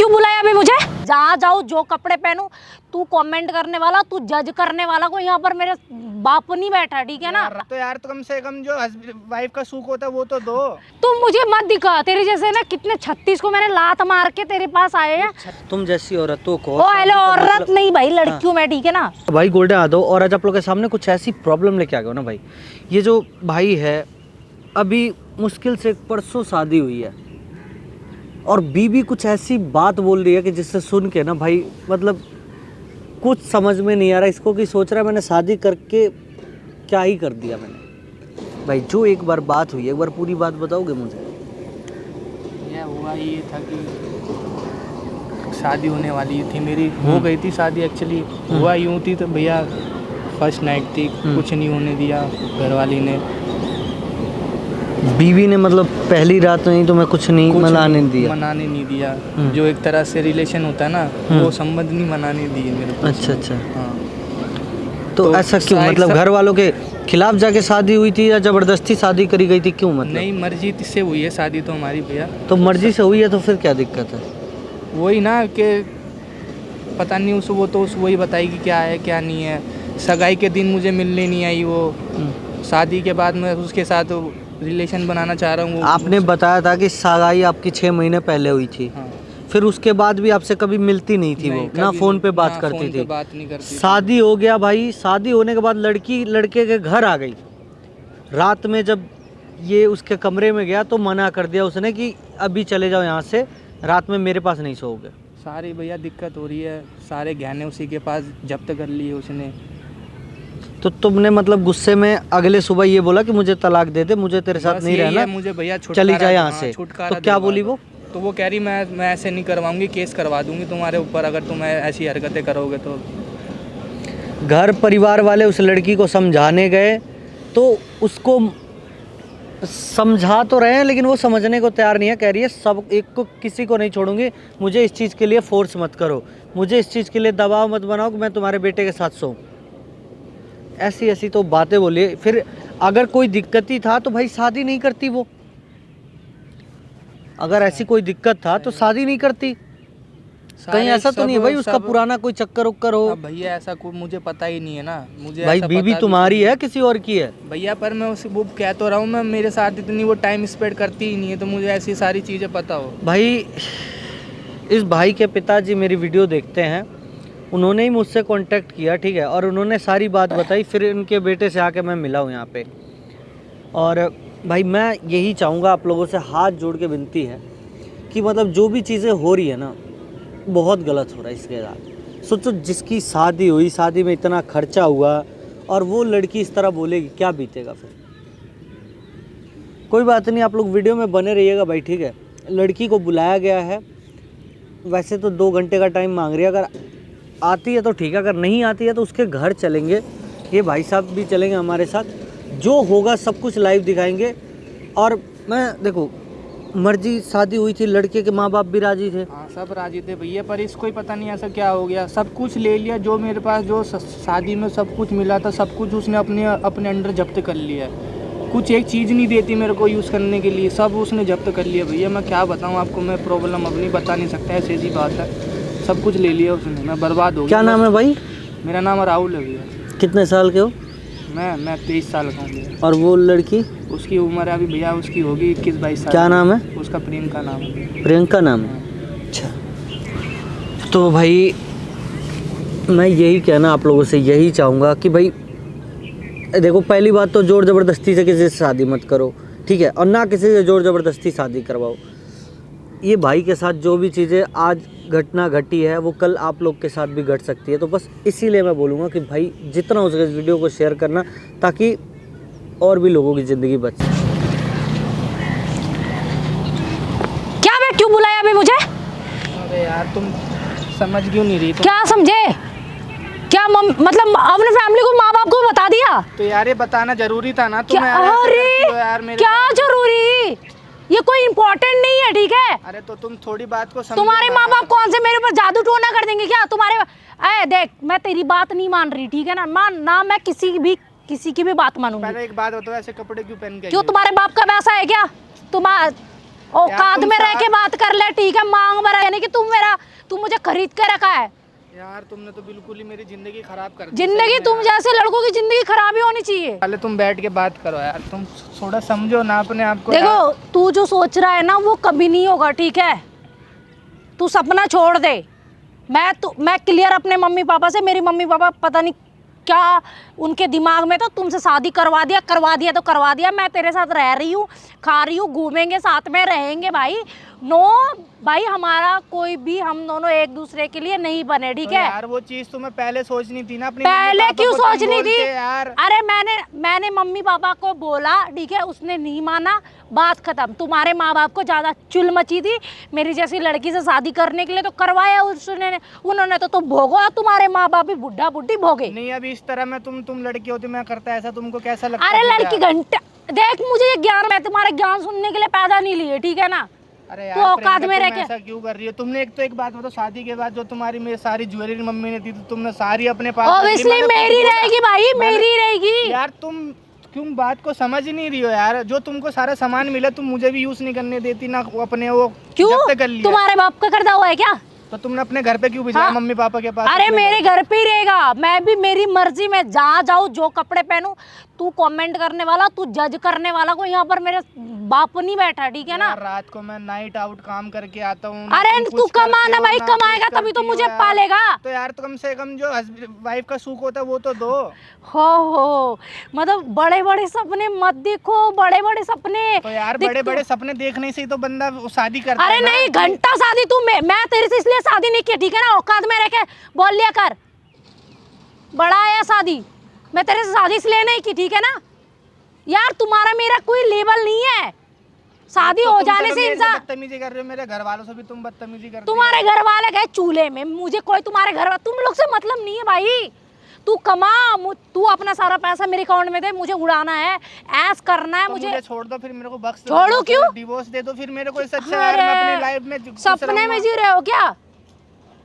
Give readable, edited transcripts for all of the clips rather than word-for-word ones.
क्यों बुलाया अभी मुझे? जहाँ जाऊँ जो कपड़े पहनूं, तू कमेंट करने वाला, तू जज करने वाला, को यहाँ पर मेरे बाप नहीं बैठा, ठीक है ना? तो यार तो कम से कम जो वाइफ का सुख होता है वो तो दो। तुम मुझे मत दिखा, तेरे जैसे ना कितने 36 को मैंने लात मार के तेरे पास आए हैं। तुम जैसी औरतों को ओ हेलो, औरत नहीं भाई, लड़की हूँ मैं, ठीक है ना? भाई गोल्डन आ दो। और आज आप लोग के सामने कुछ ऐसी प्रॉब्लम लेके आ गए हो ना भाई। ये जो भाई है, अभी मुश्किल से परसों शादी हुई है और बीवी कुछ ऐसी बात बोल रही है कि जिससे सुन के ना भाई मतलब कुछ समझ में नहीं आ रहा इसको, कि सोच रहा है मैंने शादी करके क्या ही कर दिया मैंने। भाई जो एक बार बात हुई, एक बार पूरी बात बताओगे मुझे? यह हुआ ये था कि शादी होने वाली थी मेरी, हो गई थी शादी एक्चुअली। हुआ यूँ थी तो भैया फर्स्ट नाइट थी, कुछ नहीं होने दिया घरवाली ने। बीवी ने मतलब पहली रात में ही तुम्हें कुछ नहीं मनाने दिया? मनाने नहीं दिया। जो एक तरह से रिलेशन होता है ना, वो संबंध नहीं मनाने दिए मेरे को। अच्छा अच्छा। हाँ। तो ऐसा क्यों? मतलब घर वालों के खिलाफ जाके शादी हुई थी या जबरदस्ती शादी करी गई थी, क्यों? मतलब नहीं, मर्जी से हुई है शादी तो हमारी भैया। तो मर्जी से हुई है तो फिर क्या दिक्कत है? वही ना कि पता नहीं उस वो तो उस वही बताएगी क्या है क्या नहीं है। सगाई के दिन मुझे मिलने नहीं आई वो। शादी के बाद मैं उसके साथ रिलेशन बनाना चाह रहा हूँ। आपने बताया था कि सगाई आपकी 6 महीने पहले हुई थी। हाँ। फिर उसके बाद भी आपसे कभी मिलती नहीं थी? वो ना फोन पे बात करती थी? बात नहीं करती। शादी हो गया भाई, शादी होने के बाद लड़की लड़के के घर आ गई। रात में जब ये उसके कमरे में गया तो मना कर दिया उसने कि अभी चले जाओ यहाँ से, रात में मेरे पास नहीं सोओगे। सारी भैया दिक्कत हो रही है, सारे गहने उसी के पास जब्त कर लिए उसने। तो तुमने मतलब गुस्से में अगले सुबह ये बोला कि मुझे तलाक दे दे, मुझे तेरे साथ नहीं रहना, मुझे भैया चली जाए यहाँ से। तो क्या बोली वो? तो वो कह रही मैं ऐसे नहीं करवाऊंगी, केस करवा दूंगी तुम्हारे ऊपर अगर तुम ऐसी हरकतें करोगे तो। घर परिवार वाले उस लड़की को समझाने गए तो उसको समझा तो रहे हैं लेकिन वो समझने को तैयार नहीं है। कह रही है सब एक को किसी को नहीं छोड़ूंगी, मुझे इस चीज़ के लिए फोर्स मत करो, मुझे इस चीज़ के लिए दबाव मत बनाओ कि मैं तुम्हारे बेटे के साथ सोऊं। ऐसी ऐसी तो बातें बोली। फिर अगर कोई दिक्कत ही था तो भाई शादी नहीं करती वो। अगर ऐसी कोई दिक्कत था तो शादी नहीं करती। कहीं ऐसा तो नहीं है भाई उसका पुराना कोई चक्कर उक्कर हो? अब भैया ऐसा कोई मुझे पता ही नहीं है ना। मुझे भाई बीवी तुम्हारी है किसी और की है? भैया पर मैं उसे वो कह तो रहा हूँ, मैं मेरे साथ इतनी वो टाइम स्पेंड करती ही नहीं है तो मुझे ऐसी सारी चीज़ें पता हो। भाई इस भाई के पिताजी मेरी वीडियो देखते हैं, उन्होंने ही मुझसे कांटेक्ट किया, ठीक है, और उन्होंने सारी बात बताई। फिर इनके बेटे से आके मैं मिला हूँ यहाँ पे। और भाई मैं यही चाहूँगा, आप लोगों से हाथ जोड़ के विनती है कि मतलब जो भी चीज़ें हो रही है ना बहुत गलत हो रहा है इसके साथ। सोचो जिसकी शादी हुई, शादी में इतना खर्चा हुआ और वो लड़की इस तरह बोलेगी, क्या बीतेगा फिर? कोई बात नहीं, आप लोग वीडियो में बने रहिएगा भाई, ठीक है। लड़की को बुलाया गया है, वैसे तो 2 घंटे का टाइम मांग रही है। अगर आती है तो ठीक है, अगर नहीं आती है तो उसके घर चलेंगे, ये भाई साहब भी चलेंगे हमारे साथ, जो होगा सब कुछ लाइव दिखाएंगे। और मैं देखो मर्जी शादी हुई थी, लड़के के माँ बाप भी राजी थे। हाँ सब राजी थे भैया, पर इसको ही पता नहीं ऐसा क्या हो गया, सब कुछ ले लिया जो मेरे पास, जो शादी में सब कुछ मिला था सब कुछ उसने अपने अंडर जब्त कर लिया। कुछ एक चीज़ नहीं देती मेरे को यूज़ करने के लिए, सब उसने जब्त कर लिया भैया। मैं क्या बताऊँ आपको, मैं प्रॉब्लम अपनी बता नहीं सकता, ऐसी ऐसी बात है। सब कुछ ले लिया उसने, मैं बर्बाद हो गया। क्या नाम है भाई? मेरा नाम राहुल है भैया। कितने साल के हो? मैं 23 साल का हूँ भैया। और वो लड़की? उसकी उम्र अभी भैया उसकी होगी 21-22 साल। क्या नाम है उसका? प्रियंका नाम है। प्रियंका नाम है? अच्छा। तो भाई मैं यही कहना आप लोगों से यही चाहूँगा कि भाई देखो, पहली बात तो ज़ोर ज़बरदस्ती से किसी से शादी मत करो, ठीक है, और ना किसी से ज़ोर ज़बरदस्ती शादी करवाओ। ये भाई के साथ जो भी चीज़ें आज घटना घटी है वो कल आप लोग के साथ भी घट सकती है। तो बस इसीलिए मैं बोलूँगा कि भाई जितना हो सके इस वीडियो को शेयर करना, ताकि और भी लोगों की ज़िंदगी बच सके। क्या बे, क्यों बुलाया अभी मुझे? अरे यार तुम समझ क्यों नहीं रही? क्या समझे? क्या मतलब अपने फैमिली को, माँ बाप को बता दिया? तो यार ये बताना जरूरी था ना क्या? अरे क्या जरूरी? ये कोई इम्पोर्टेंट नहीं है, ठीक है? अरे तो तुम थोड़ी बात को समझो। तुम्हारे माँ बाप कौन से मेरे ऊपर जादू टोना कर देंगे क्या? तुम्हारे देख, मैं तेरी बात नहीं मान रही, ठीक है ना मैं किसी की भी बात मानूंगी। पहले एक बात बताओ, ऐसे कपड़े क्यों पहन के? क्यों तुम्हारे बाप का वैसा है क्या? औकात में रह के बात कर ले, ठीक है? मांग भरा, यानी कि तू मुझे खरीद के रखा है। यार तुमने तो बिल्कुल ही मेरी जिंदगी खराब कर दी। जिंदगी, तुम जैसे लड़कों की जिंदगी खराब ही होनी चाहिए। पहले तुम बैठ के बात करो यार, तुम थोड़ा समझो ना अपने आप को। देखो, तू जो सोच रहा है ना वो कभी नहीं होगा, ठीक है? तू सपना छोड़ दे। मैं क्लियर अपने मम्मी पापा से, मेरी मम्मी पापा पता नहीं क्या उनके दिमाग में तो तुमसे शादी करवा दिया तो करवा दिया। मैं तेरे साथ रह रही हूँ, खा रही हूँ, घूमेंगे, साथ में रहेंगे भाई। नो भाई, हमारा कोई भी, हम दोनों एक दूसरे के लिए नहीं बने, ठीक है? यार वो चीज तुम्हें पहले सोचनी थी ना अपनी। पहले क्यों सोचनी थी यार? अरे मैंने मम्मी पापा को बोला, ठीक है? उसने नहीं माना, बात खत्म। तुम्हारे माँ बाप को ज्यादा चुल मची थी मेरी जैसी लड़की से शादी करने के लिए, तो करवाया उन्होंने तो तुम भोगो, तुम्हारे माँ बाप भी बुढ़ा बुढ़ी भोगे। नहीं, अभी इस तरह में तुम लड़की होती मैं करता ऐसा, तुमको कैसा लगता? अरे लड़की घंटा देख, मुझे ये ज्ञान, मैं तुम्हारे ज्ञान सुनने के लिए पैदा नहीं लिए, ठीक है ना? अरे तू यार औकात में रह के ऐसा क्यों कर रही हो? तुमने एक बात बताओ, शादी के बाद जो तुम्हारी मेरी सारी ज्वेलरी मम्मी ने दी तो तुमने सारी अपने पास ऑब्वियसली मेरी रहेगी भाई, मेरी रहेगी। यार तुम क्यों बात को समझ ही नहीं रही हो यार? जो तुमको सारा सामान मिला तुम मुझे भी यूज नहीं करने देती ना, अपने वो क्यों? जब्त कर लिया। तुम्हारे बाप का करता हुआ है क्या? तो तुमने अपने घर पे क्यों भिजवाया? मम्मी पापा के पास? अरे मेरे घर पे ही रहेगा, मैं भी, मेरी मर्जी, मैं जहाँ जाऊँ, जो कपड़े पहनूं। तू कमेंट करने वाला, तू जज करने वाला को यहाँ पर मेरे बाप नहीं बैठा, ठीक है ना? रात को मैं नाइट आउट काम करके आता हूँ। अरे तू कमाना भाई, कमाएगा तभी तो मुझे पालेगा। तो यार तो कम से कम जो वाइफ का सुख होता है वो तो दो। हो मतलब बड़े बड़े सपने मत देखो, बड़े बड़े सपने। तो यार बड़े बड़े सपने देखने से ही तो बंदा शादी करता है। अरे नहीं, घंटा शादी तू, मैं तेरे से इसलिए शादी नहीं की, ठीक है ना? औकात में रह के बोल लिया कर, बड़ा आया शादी, मैं तेरे से शादी इसलिए नहीं की, ठीक है ना? यार तुम्हारा मेरा कोई लेवल नहीं है, शादी हो जाने से इंसान। बदतमीजी कर रहे हो मेरे घर वालों से भी, तुम बदतमीजी करते हो। तुम्हारे घर वाले गए चूल्हे में, मुझे कोई तुम्हारे घर, तुम लोग से मतलब नहीं है भाई। तू कमा, तू अपना सारा पैसा मेरे अकाउंट में दे, मुझे उड़ाना है, ऐस करना है। तो मुझे छोड़ दो, फिर मेरे को बख्श दो। छोड़ो क्यों? डिवोर्स दे दो फिर मेरे को, इससे अच्छा यार मैं अपनी लाइफ में सपने में जी रहे हो क्या?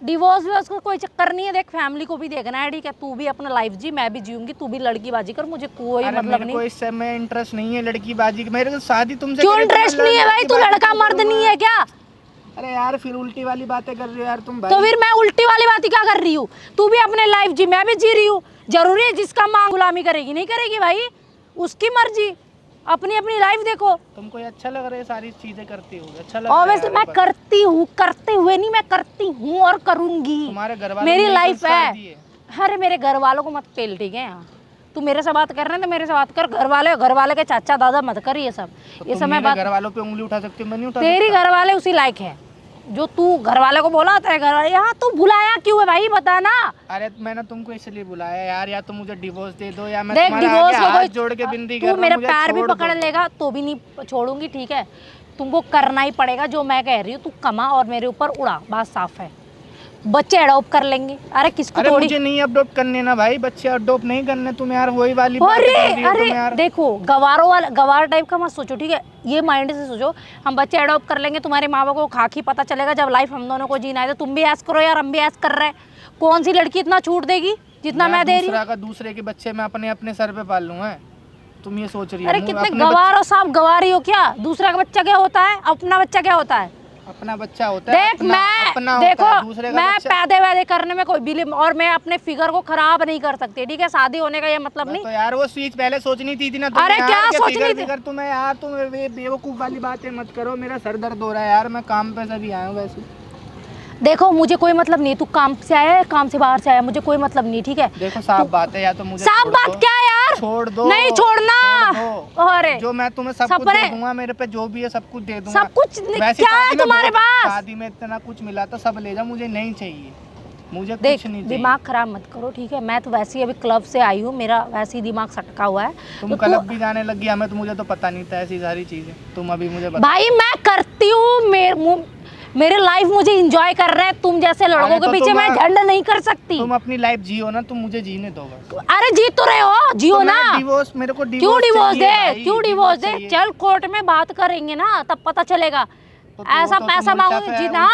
डिवोर्स भी उसको कोई चक्कर नहीं है, देख फैमिली को भी देखना है, ठीक है? तू भी अपना लाइफ जी, मैं भी जीऊंगी, तू भी लड़की बाजी कर, मुझे कोई मतलब नहीं। कोई इसमें इंटरेस्ट नहीं है लड़की बाजी, मेरे को शादी तुमसे क्यों इंटरेस्ट नहीं है भाई? तू लड़का मर्द नहीं है क्या? अरे यार फिर उल्टी वाली बातें कर रही हो यार तुम भाई। तो फिर मैं उल्टी वाली बातें क्या कर रही हूँ? तू भी अपने लाइफ जी, मैं भी जी रही हूँ। जरूरी है जिसका मांग गुलामी करेगी? नहीं करेगी भाई, उसकी मर्जी, अपनी अपनी लाइफ देखो। तुमको ये अच्छा लग रहा है सारी चीजें करती हो? अच्छा लग रहा है? ऑब्वियसली मैं करती हूँ, करते हुए नहीं, मैं करती हूँ और करूंगी। तुम्हारे घर वालों मेरी ने लाइफ तो है। शादी है। अरे मेरे घर वालों को मत पेल, ठीक है? यहाँ तू मेरे से बात कर रहे हैं तो मेरे से बात कर, घर वाले के चाचा दादा मत कर ये सब। ये सब मैं बात, घर वालों पे उंगली उठा सकती हूँ, मैं नहीं उठा तेरी घर वाले उसी लायक है जो तू घर वाले को बोला था। घर वाले यहाँ तू बुलाया क्यों है भाई, बता ना? अरे मैंने तुमको इसलिए बुलाया यार, या तो मुझे डिवोर्स दे दो या मैं देख, तुम्हारे डिवोर्स आगे को हाथ जोड़ के बिनती कर रहा हूं, तू मेरे मुझे पैर भी छोड़ पकड़ दो। लेगा तो भी नहीं छोड़ूंगी, ठीक है? तुमको करना ही पड़ेगा जो मैं कह रही हूँ। तू कमा और मेरे ऊपर उड़ा, बात साफ है। बच्चे अडॉप्ट कर लेंगे। अरे किसको अरे थोड़ी, मुझे नहीं अडॉप्ट करने ना भाई, बच्चे अडॉप्ट नहीं करने। तुम यार वही वाली बात कर रही हो तुम यार। देखो गवार टाइप का मत सोचो, ठीक है? ये माइंड से सोचो, हम बच्चे अडॉप्ट कर लेंगे, तुम्हारे माँ बाप को खाकी पता चलेगा जब लाइफ हम दोनों को जीना है तो तुम भी ऐस करो यार, हम भी ऐस कर रहे हैं। कौन सी लड़की इतना छूट देगी जितना मैं दे रही हूँ? दूसरे के बच्चे मैं अपने अपने सर पे पाल लूंगा, तुम ये सोच रही हो? अरे कितने गवार हो, साफ गवारी हो क्या? दूसरा का बच्चा क्या होता है, अपना बच्चा क्या होता है? अपना बच्चा होता है। देख मैं पैदे वैदे करने में कोई बिलीव, और मैं अपने फिगर को खराब नहीं कर सकती, ठीक है? शादी होने का ये मतलब नहीं। तो यार वो चीज पहले सोचनी थी ना। अरे क्या सोचनी थी? तुम्हें यार तुम बेवकूफ वाली बातें मत करो, मेरा सर दर्द हो रहा है यार, मैं काम पे से भी आया हूँ वैसे। देखो मुझे कोई मतलब नहीं, तू काम से आया, काम से बाहर से आया, मुझे कोई मतलब नहीं, ठीक है? देखो साफ बात है, या तो मुझे साफ बात क्या है यार? छोड़ दो। नहीं छोड़ना। अरे जो मैं तुम्हें सब कुछ दे दूंगा, मेरे पे जो भी है सब कुछ दे दूंगा। सब कुछ क्या है तुम्हारे पास? शादी में इतना कुछ मिला था, सब ले जा, मुझे नहीं चाहिए, मुझे कुछ देख नहीं चाहिए। दिमाग खराब मत करो, ठीक है? मैं तो वैसे ही अभी क्लब से आई हूँ, मेरा वैसे ही दिमाग सटका हुआ है। तुम क्लब भी जाने लगी, हमें तो मुझे तो पता नहीं था ऐसी सारी चीजें, तुम अभी मुझे बता। भाई मैं करती हूँ, मेरे लाइफ मुझे एंजॉय कर रहे हैं, तुम जैसे लड़कों के पीछे मैं झंड नहीं कर सकती। तुम अपनी लाइफ जियो ना, तुम मुझे जीने दो बस। अरे जी तो रहे हो, जियो तो ना। डिवोर्स, मेरे को क्यों डिवोर्स दे? क्यों डिवोर्स दे? चल कोर्ट में बात करेंगे ना, तब पता चलेगा। ऐसा पैसा मांगूंगी जीना,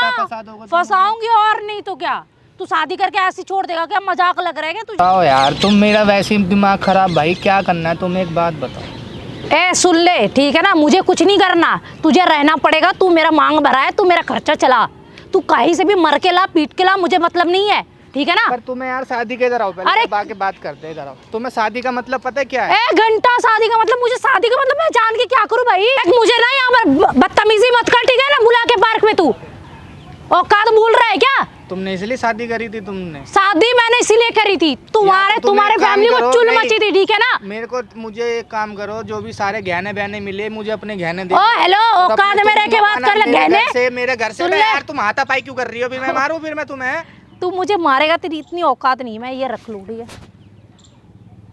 फंसाऊंगी और नहीं तो क्या? तू शादी करके ऐसी छोड़ देगा क्या? मजाक लग रहा है क्या तुझे? यार तुम मेरा वैसे ही दिमाग खराब भाई, क्या करना है? तुम एक बात बताओ, ए सुन ले, ठीक है ना, मुझे कुछ नहीं करना, तुझे रहना पड़ेगा, तू मेरा मांग भरा है, तू मेरा खर्चा चला, तू कहीं से भी मर के ला, पीट के ला, मुझे मतलब नहीं है, ठीक है ना। पर तुम्हें यार शादी के इधर आओ, पहले अरे बाकी बात करते हैं, इधर आओ। तुम्हें शादी का मतलब पता है क्या है? ए घंटा शादी का मतलब, मुझे शादी का मतलब मैं जान के क्या करूं भाई? मुझे ना यहाँ पर बदतमीजी मत कर, ठीक है ना, बुला के पार्क में तू औकात भूल रहा है क्या? तुमने इसलिए शादी करी थी? तुमने शादी मैंने इसीलिए करी थी, तुम्हारे फैमिली को चुल मची थी, ठीक है ना। मेरे को, मुझे एक काम करो, जो भी सारे गहने बहने मिले मुझे अपने गहने दे। ओ हेलो, औकात में रह के बात कर ले, गहने मेरे घर से यार तुम हाथापाई क्यों कर रही हो? मैं मारूं फिर मैं तुम्हें? तू मुझे मारेगा, तेरी इतनी औकात नहीं, मैं ये रख लूँ, ठीक है।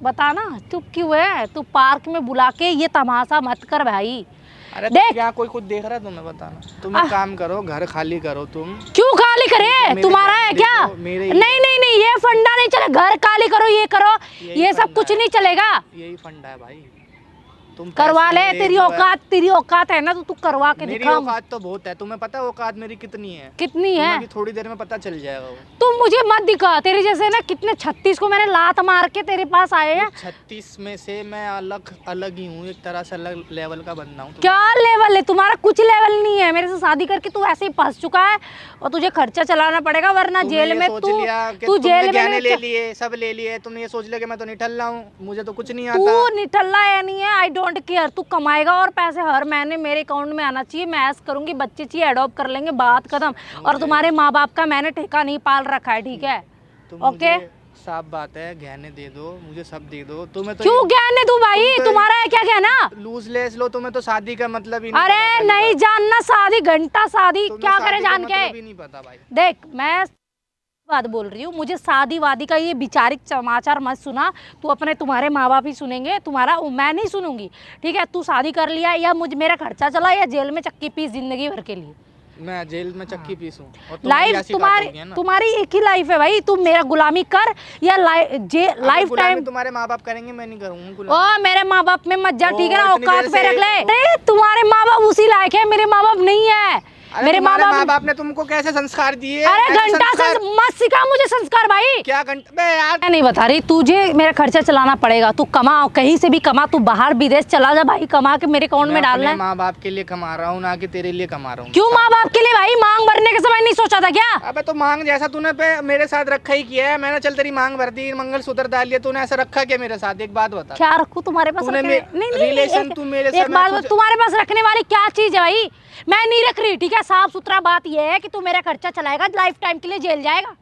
बता ना चुप क्यों है? तू पार्क में बुला के ये तमाशा मत कर भाई। अरे देख, क्या कोई कुछ देख रहा है तुम्हें? बताना। तुम एक काम करो, घर खाली करो तुम। क्यों खाली करे? तुम्हारा है क्या? नहीं नहीं नहीं, ये फंडा नहीं चले, घर खाली करो, ये करो, ये सब कुछ नहीं चलेगा। यही फंडा है भाई, तुम करवा ले, तेरी औकात है ना, तो तू करवा के मेरी दिखा। औकात तो बहुत है, तुम्हें पता है औकात मेरी कितनी है? कितनी है? तुम्हें थोड़ी देर में पता चल जाएगा वो। तुम मुझे मत दिखा, तेरे जैसे ना कितने 36 को मैंने लात मार के तेरे पास आए हैं। 36 में से मैं अलग ही हूँ, एक तरह से अलग लेवल का बंदा हूँ। क्या लेवल है तुम्हारा? कुछ लेवल नहीं है। मेरे से शादी करके तू ऐसे ही फंस चुका है और तुझे खर्चा चलाना पड़ेगा, वरना जेल में तू जेल में ले लिए, सब ले लिए। तुमने ये सोच लिया कि मैं तो निठल्ला हूँ, मुझे तो कुछ नहीं आता। तू निठल्ला है नहीं है, आई डोंट केयर। तू कमाएगा और पैसे हर महीने मेरे अकाउंट में आना चाहिए, मैं ऐसा करूंगी, बच्चे चाहिए अडॉप्ट कर लेंगे, बात खत्म। और तुम्हारे माँ बाप का मैंने ठेका नहीं पाल रखा है, ठीक है? ओके, साफ बात है, गहने दे दो मुझे, सब दे दो। तुम्हें तो क्यों गहने दूं भाई? तुम्हारा है क्या गहना? लूज लेस लो, तुम्हें तो शादी का मतलब ही नहीं अरे पता। नहीं जानना, शादी घंटा शादी क्या करे जान के? भी नहीं पता भाई। देख, मैं बात बोल रही हूँ, मुझे शादी वादी का ये विचारिक समाचार मत सुना। तू अपने, तुम्हारे माँ बाप ही सुनेंगे, तुम्हारा मैं नहीं सुनूंगी, ठीक है? तू शादी कर लिया, या मुझे मेरा खर्चा चला, या जेल में चक्की पीस जिंदगी भर के लिए। मैं जेल में चक्की पीसूं? लाइफ तुम्हारी एक ही लाइफ है भाई, तुम मेरा गुलामी कर या लाइफ टाइम तुम्हारे माँ बाप करेंगे, मैं नहीं करूँगा। ओ मेरे माँ बाप में मत जा, ठीक है ना? औकात पे रख ले। नहीं, तुम्हारे माँ बाप उसी लायक है, मेरे माँ बाप नहीं है। मेरे माँ बाप ने तुमको कैसे संस्कार दिए? अरे घंटा मत सिखा मुझे संस्कार भाई। क्या घंटा? यार मैं नहीं बता रही, तुझे मेरा खर्चा चलाना पड़ेगा। तू कमा, कहीं से भी कमा, तू बाहर विदेश चला जा भाई, कमा के मेरे अकाउंट में डालना है। माँ बाप के लिए कमा रहा हूँ, ना कि तेरे लिए कमा रहा हूँ। क्यों माँ बाप के लिए भाई? मांग भरने के समय नहीं सोचा था क्या? अबे तो मांग जैसा तूने मेरे साथ रखा ही किया है, मैंने चल तेरी मांग भर दी, मंगलसूत्र डाल लिया, तूने ऐसा रखा क्या मेरे साथ? एक बात बता। क्या रखूं तुम्हारे पास? रिलेशन तू मेरे साथ, एक बात, तुम्हारे पास रखने वाली क्या चीज है भाई? मैं नहीं रख रही, ठीक है? साफ सुथरा बात यह है कि तू मेरा खर्चा चलाएगा, लाइफ टाइम के लिए जेल जाएगा।